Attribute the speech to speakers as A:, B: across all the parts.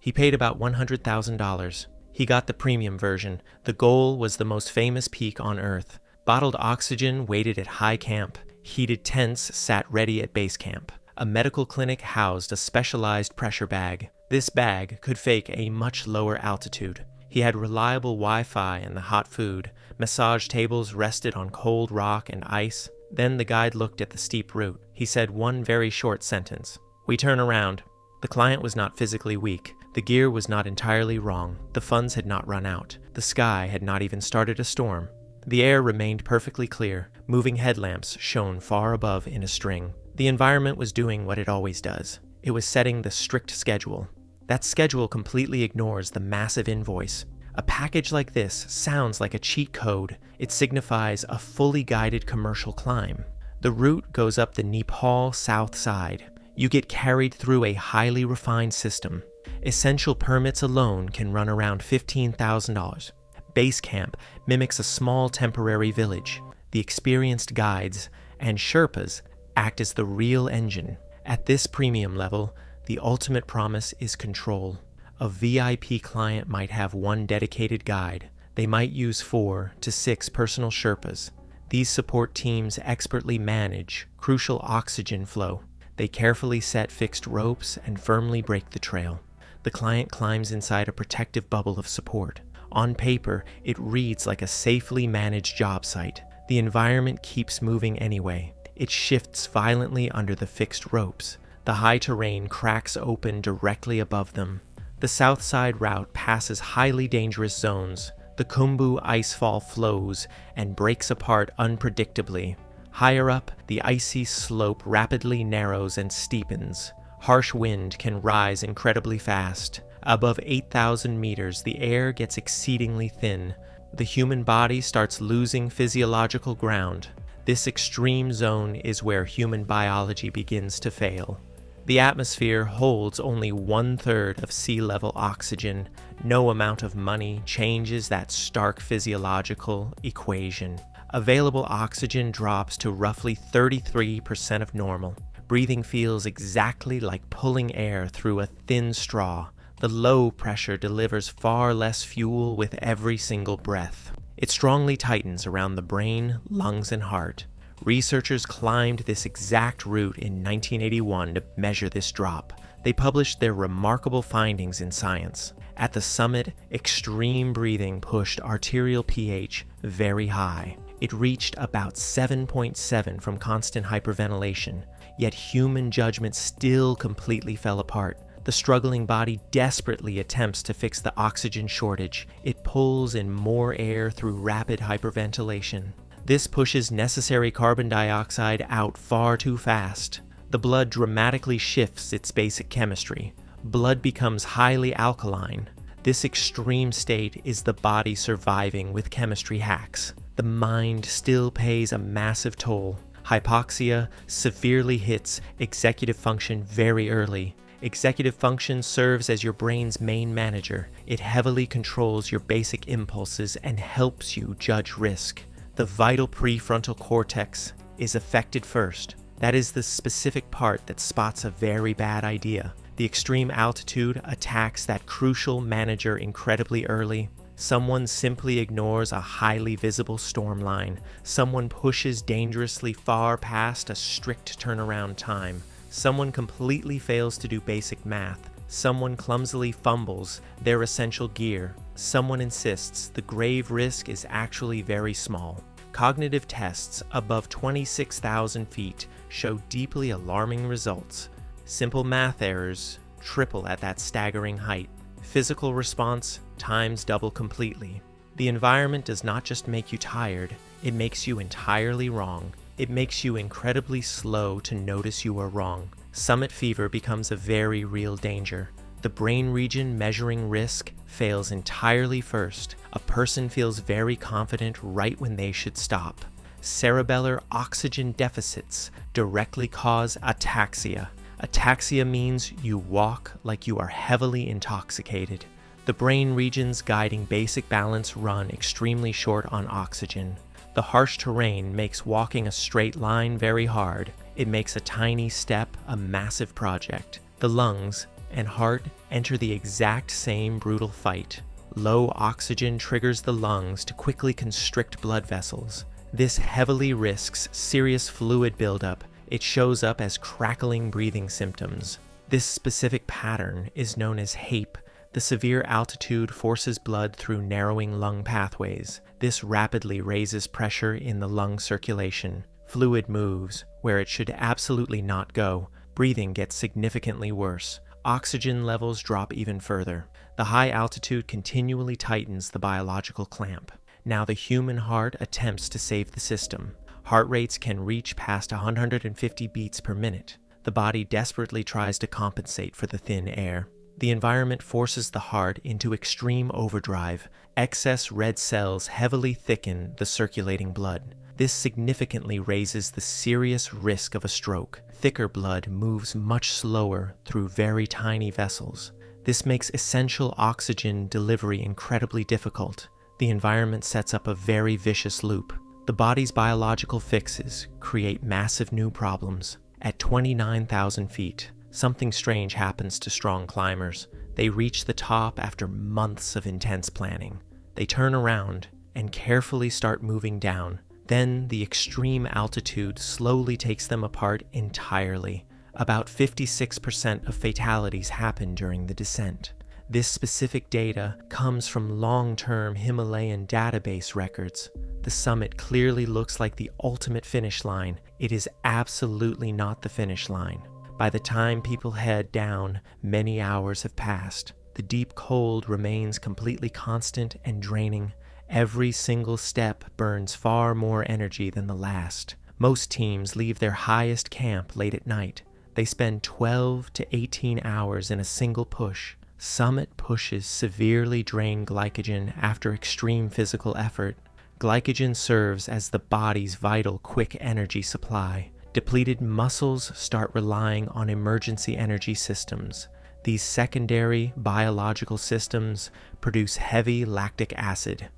A: He paid about $100,000. He got the premium version. The goal was the most famous peak on Earth. Bottled oxygen waited at high camp. Heated tents sat ready at base camp. A medical clinic housed a specialized pressure bag. This bag could fake a much lower altitude. He had reliable Wi-Fi and the hot food. Massage tables rested on cold rock and ice. Then the guide looked at the steep route. He said one very short sentence. "We turn around." The client was not physically weak. The gear was not entirely wrong. The funds had not run out. The sky had not even started a storm. The air remained perfectly clear. Moving headlamps shone far above in a string. The environment was doing what it always does. It was setting the strict schedule. That schedule completely ignores the massive invoice. A package like this sounds like a cheat code. It signifies a fully guided commercial climb. The route goes up the Nepal south side. You get carried through a highly refined system. Essential permits alone can run around $15,000. Base camp mimics a small temporary village. The experienced guides and Sherpas act as the real engine. At this premium level, the ultimate promise is control. A VIP client might have one dedicated guide. They might use 4 to 6 personal Sherpas. These support teams expertly manage crucial oxygen flow. They carefully set fixed ropes and firmly break the trail. The client climbs inside a protective bubble of support. On paper, it reads like a safely managed job site. The environment keeps moving anyway. It shifts violently under the fixed ropes. The high terrain cracks open directly above them. The south side route passes highly dangerous zones. The Khumbu icefall flows and breaks apart unpredictably. Higher up, the icy slope rapidly narrows and steepens. Harsh wind can rise incredibly fast. Above 8,000 meters, the air gets exceedingly thin. The human body starts losing physiological ground. This extreme zone is where human biology begins to fail. The atmosphere holds only 1/3 of sea level oxygen. No amount of money changes that stark physiological equation. Available oxygen drops to roughly 33% of normal. Breathing feels exactly like pulling air through a thin straw. The low pressure delivers far less fuel with every single breath. It strongly tightens around the brain, lungs, and heart. Researchers climbed this exact route in 1981 to measure this drop. They published their remarkable findings in Science. At the summit, extreme breathing pushed arterial pH very high. It reached about 7.7 from constant hyperventilation, yet human judgment still completely fell apart. The struggling body desperately attempts to fix the oxygen shortage. It pulls in more air through rapid hyperventilation. This pushes necessary carbon dioxide out far too fast. The blood dramatically shifts its basic chemistry. Blood becomes highly alkaline. This extreme state is the body surviving with chemistry hacks. The mind still pays a massive toll. Hypoxia severely hits executive function very early. Executive function serves as your brain's main manager. It heavily controls your basic impulses and helps you judge risk. The vital prefrontal cortex is affected first. That is the specific part that spots a very bad idea. The extreme altitude attacks that crucial manager incredibly early. Someone simply ignores a highly visible storm line. Someone pushes dangerously far past a strict turnaround time. Someone completely fails to do basic math. Someone clumsily fumbles their essential gear. Someone insists the grave risk is actually very small. Cognitive tests above 26,000 feet show deeply alarming results. Simple math errors triple at that staggering height. Physical response times double completely. The environment does not just make you tired, it makes you entirely wrong. It makes you incredibly slow to notice you are wrong. Summit fever becomes a very real danger. The brain region measuring risk fails entirely first. A person feels very confident right when they should stop. Cerebellar oxygen deficits directly cause ataxia. Ataxia means you walk like you are heavily intoxicated. The brain regions guiding basic balance run extremely short on oxygen. The harsh terrain makes walking a straight line very hard. It makes a tiny step a massive project. The lungs and heart enter the exact same brutal fight. Low oxygen triggers the lungs to quickly constrict blood vessels. This heavily risks serious fluid buildup. It shows up as crackling breathing symptoms. This specific pattern is known as HAPE. The severe altitude forces blood through narrowing lung pathways. This rapidly raises pressure in the lung circulation. Fluid moves where it should absolutely not go. Breathing gets significantly worse. Oxygen levels drop even further. The high altitude continually tightens the biological clamp. Now the human heart attempts to save the system. Heart rates can reach past 150 beats per minute. The body desperately tries to compensate for the thin air. The environment forces the heart into extreme overdrive. Excess red cells heavily thicken the circulating blood. This significantly raises the serious risk of a stroke. Thicker blood moves much slower through very tiny vessels. This makes essential oxygen delivery incredibly difficult. The environment sets up a very vicious loop. The body's biological fixes create massive new problems. At 29,000 feet, something strange happens to strong climbers. They reach the top after months of intense planning. They turn around and carefully start moving down. Then the extreme altitude slowly takes them apart entirely. About 56% of fatalities happen during the descent. This specific data comes from long-term Himalayan Database records. The summit clearly looks like the ultimate finish line. It is absolutely not the finish line. By the time people head down, many hours have passed. The deep cold remains completely constant and draining. Every single step burns far more energy than the last. Most teams leave their highest camp late at night. They spend 12 to 18 hours in a single push. Summit pushes severely drain glycogen after extreme physical effort. Glycogen serves as the body's vital quick energy supply. Depleted muscles start relying on emergency energy systems. These secondary biological systems produce heavy lactic acid.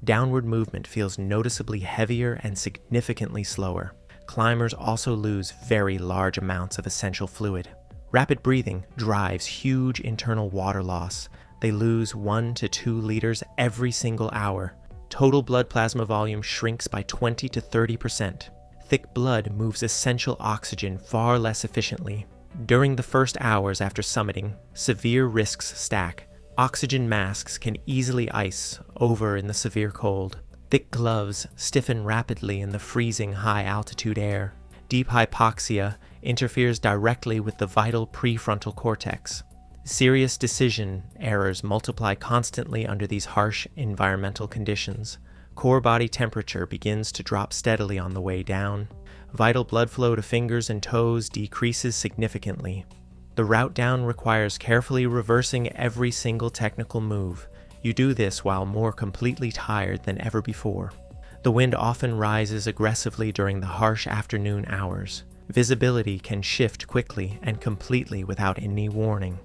A: Downward movement feels noticeably heavier and significantly slower. Climbers also lose very large amounts of essential fluid. Rapid breathing drives huge internal water loss. They lose 1 to 2 liters every single hour. Total blood plasma volume shrinks by 20 to 30%. Thick blood moves essential oxygen far less efficiently. During the first hours after summiting, severe risks stack. Oxygen masks can easily ice over in the severe cold. Thick gloves stiffen rapidly in the freezing high-altitude air. Deep hypoxia interferes directly with the vital prefrontal cortex. Serious decision errors multiply constantly under these harsh environmental conditions. Core body temperature begins to drop steadily on the way down. Vital blood flow to fingers and toes decreases significantly. The route down requires carefully reversing every single technical move. You do this while more completely tired than ever before. The wind often rises aggressively during the harsh afternoon hours. Visibility can shift quickly and completely without any warning.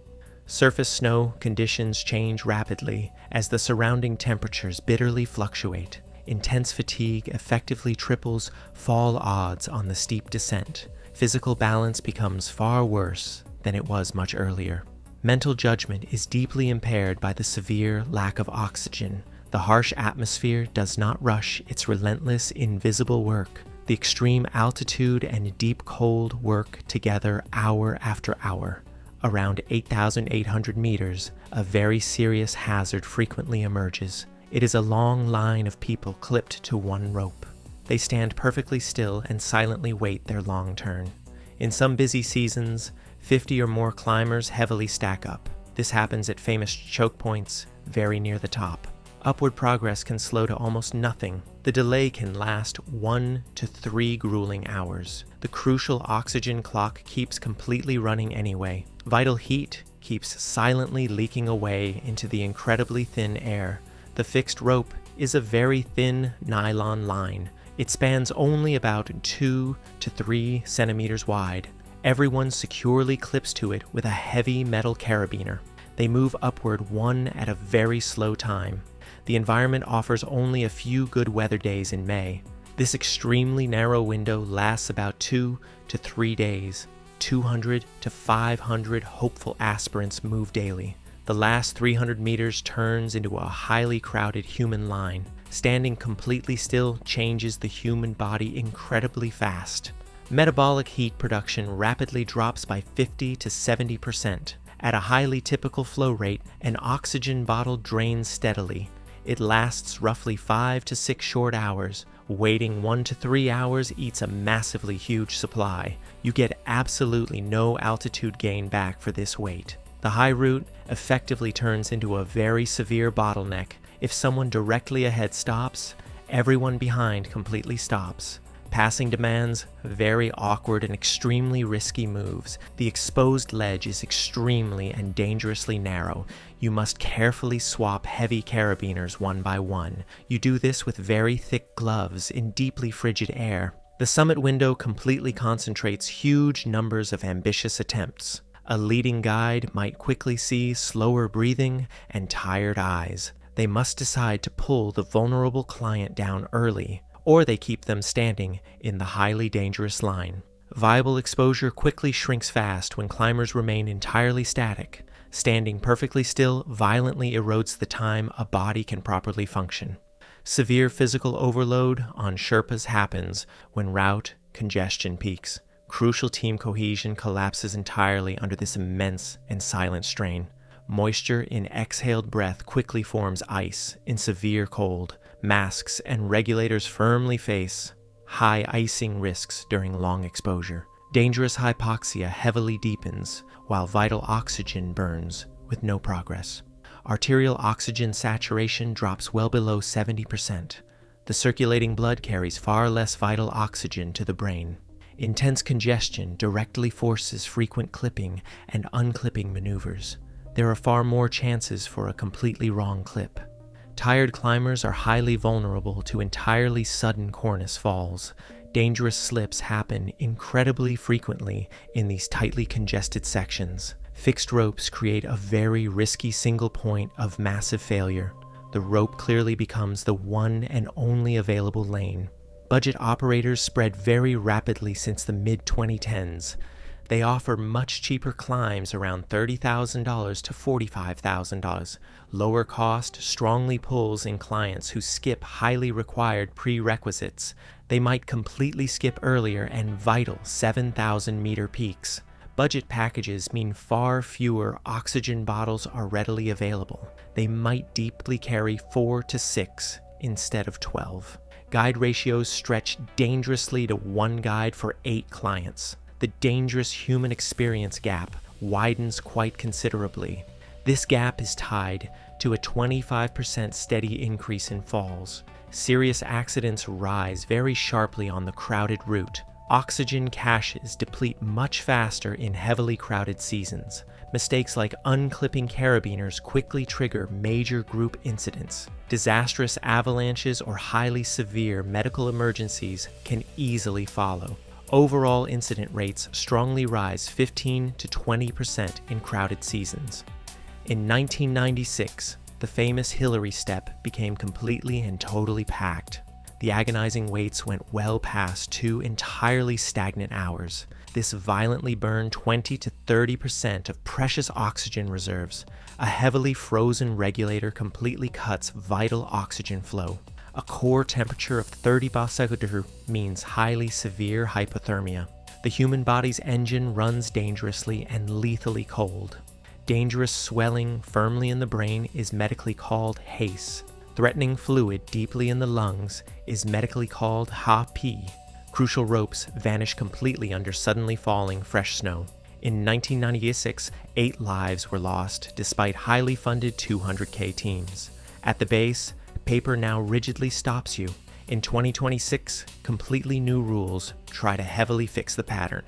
A: Surface snow conditions change rapidly as the surrounding temperatures bitterly fluctuate. Intense fatigue effectively triples fall odds on the steep descent. Physical balance becomes far worse than it was much earlier. Mental judgment is deeply impaired by the severe lack of oxygen. The harsh atmosphere does not rush its relentless, invisible work. The extreme altitude and deep cold work together hour after hour. Around 8,800 meters, a very serious hazard frequently emerges. It is a long line of people clipped to one rope. They stand perfectly still and silently wait their long turn. In some busy seasons, 50 or more climbers heavily stack up. This happens at famous choke points very near the top. Upward progress can slow to almost nothing. The delay can last 1 to 3 grueling hours. The crucial oxygen clock keeps completely running anyway. Vital heat keeps silently leaking away into the incredibly thin air. The fixed rope is a very thin nylon line. It spans only about 2 to 3 centimeters wide. Everyone securely clips to it with a heavy metal carabiner. They move upward one at a very slow time. The environment offers only a few good weather days in May. This extremely narrow window lasts about 2 to 3 days. 200 to 500 hopeful aspirants move daily. The last 300 meters turns into a highly crowded human line. Standing completely still changes the human body incredibly fast. Metabolic heat production rapidly drops by 50 to 70%. At a highly typical flow rate, an oxygen bottle drains steadily. It lasts roughly 5 to 6 short hours. Waiting 1 to 3 hours eats a massively huge supply. You get absolutely no altitude gain back for this wait. The high route effectively turns into a very severe bottleneck. If someone directly ahead stops, everyone behind completely stops. Passing demands very awkward and extremely risky moves. The exposed ledge is extremely and dangerously narrow. You must carefully swap heavy carabiners one by one. You do this with very thick gloves in deeply frigid air. The summit window completely concentrates huge numbers of ambitious attempts. A leading guide might quickly see slower breathing and tired eyes. They must decide to pull the vulnerable client down early, or they keep them standing in the highly dangerous line. Viable exposure quickly shrinks fast when climbers remain entirely static. Standing perfectly still violently erodes the time a body can properly function. Severe physical overload on Sherpas happens when route congestion peaks. Crucial team cohesion collapses entirely under this immense and silent strain. Moisture in exhaled breath quickly forms ice in severe cold. Masks and regulators firmly face high icing risks during long exposure. Dangerous hypoxia heavily deepens, while vital oxygen burns with no progress. Arterial oxygen saturation drops well below 70%. The circulating blood carries far less vital oxygen to the brain. Intense congestion directly forces frequent clipping and unclipping maneuvers. There are far more chances for a completely wrong clip. Tired climbers are highly vulnerable to entirely sudden cornice falls. Dangerous slips happen incredibly frequently in these tightly congested sections. Fixed ropes create a very risky single point of massive failure. The rope clearly becomes the one and only available lane. Budget operators spread very rapidly since the mid-2010s. They offer much cheaper climbs around $30,000 to $45,000. Lower cost strongly pulls in clients who skip highly required prerequisites. They might completely skip earlier and vital 7,000 meter peaks. Budget packages mean far fewer oxygen bottles are readily available. They might deeply carry 4 to 6 instead of 12. Guide ratios stretch dangerously to 1 guide for 8 clients. The dangerous human experience gap widens quite considerably. This gap is tied to a 25% steady increase in falls. Serious accidents rise very sharply on the crowded route. Oxygen caches deplete much faster in heavily crowded seasons. Mistakes like unclipping carabiners quickly trigger major group incidents. Disastrous avalanches or highly severe medical emergencies can easily follow. Overall incident rates strongly rise 15 to 20% in crowded seasons. In 1996, the famous Hillary Step became completely and totally packed. The agonizing waits went well past 2 entirely stagnant hours. This violently burned 20 to 30% of precious oxygen reserves. A heavily frozen regulator completely cuts vital oxygen flow. A core temperature of 30 °C means highly severe hypothermia. The human body's engine runs dangerously and lethally cold. Dangerous swelling firmly in the brain is medically called HACE. Threatening fluid deeply in the lungs is medically called HAP. Crucial ropes vanish completely under suddenly falling fresh snow. In 1996, 8 lives were lost despite highly funded 200K teams. At the base, paper now rigidly stops you. In 2026, completely new rules try to heavily fix the pattern.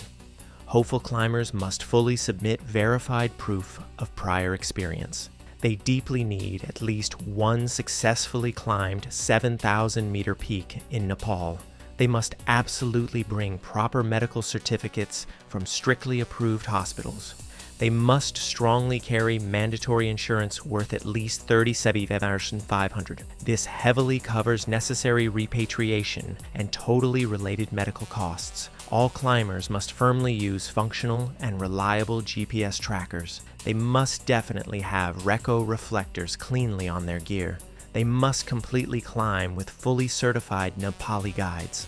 A: Hopeful climbers must fully submit verified proof of prior experience. They deeply need at least one successfully climbed 7,000 meter peak in Nepal. They must absolutely bring proper medical certificates from strictly approved hospitals. They must strongly carry mandatory insurance worth at least 37,500. This heavily covers necessary repatriation and totally related medical costs. all climbers must firmly use functional and reliable GPS trackers. They must definitely have Reco reflectors cleanly on their gear. They must completely climb with fully certified Nepali guides.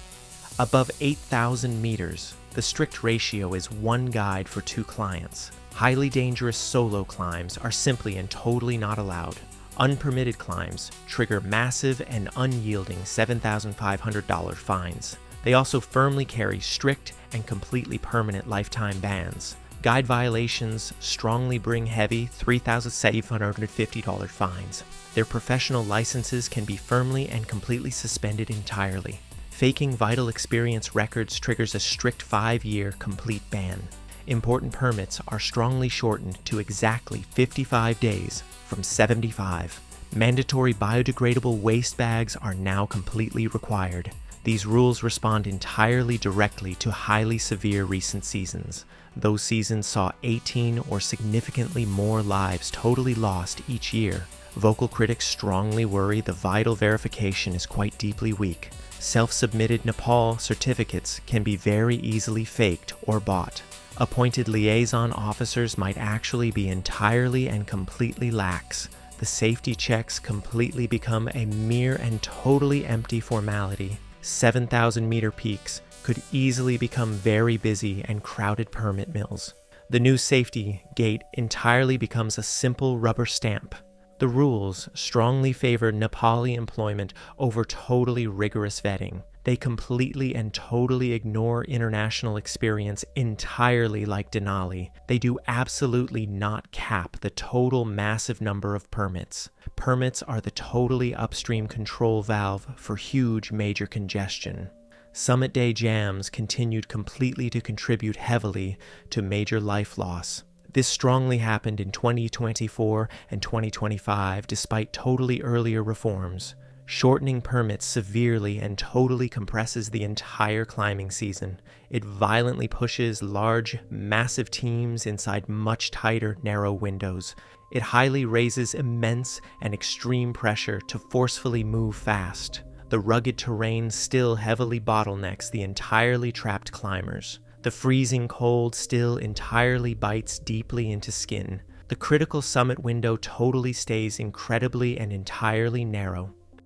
A: Above 8,000 meters, the strict ratio is 1 guide for 2 clients. Highly dangerous solo climbs are simply and totally not allowed. Unpermitted climbs trigger massive and unyielding $7,500 fines. They also firmly carry strict and completely permanent lifetime bans. Guide violations strongly bring heavy $3,750 fines. Their professional licenses can be firmly and completely suspended entirely. Faking vital experience records triggers a strict 5-year complete ban. Important permits are strongly shortened to exactly 55 days from 75. Mandatory biodegradable waste bags are now completely required. These rules respond entirely directly to highly severe recent seasons. Those seasons saw 18 or significantly more lives totally lost each year. Vocal critics strongly worry the vital verification is quite deeply weak. Self-submitted Nepal certificates can be very easily faked or bought. Appointed liaison officers might actually be entirely and completely lax. The safety checks completely become a mere and totally empty formality. 7,000-meter peaks could easily become very busy and crowded permit mills. The new safety gate entirely becomes a simple rubber stamp. The rules strongly favor Nepali employment over totally rigorous vetting. They completely and totally ignore international experience entirely like Denali. They do absolutely not cap the total massive number of permits. Permits are the totally upstream control valve for huge major congestion. Summit day jams continued completely to contribute heavily to major life loss. This strongly happened in 2024 and 2025 despite totally earlier reforms. Shortening permits severely and totally compresses the entire climbing season. It violently pushes large, massive teams inside much tighter, narrow windows. It highly raises immense and extreme pressure to forcefully move fast. The rugged terrain still heavily bottlenecks the entirely trapped climbers. The freezing cold still entirely bites deeply into skin. The critical summit window totally stays incredibly and entirely narrow.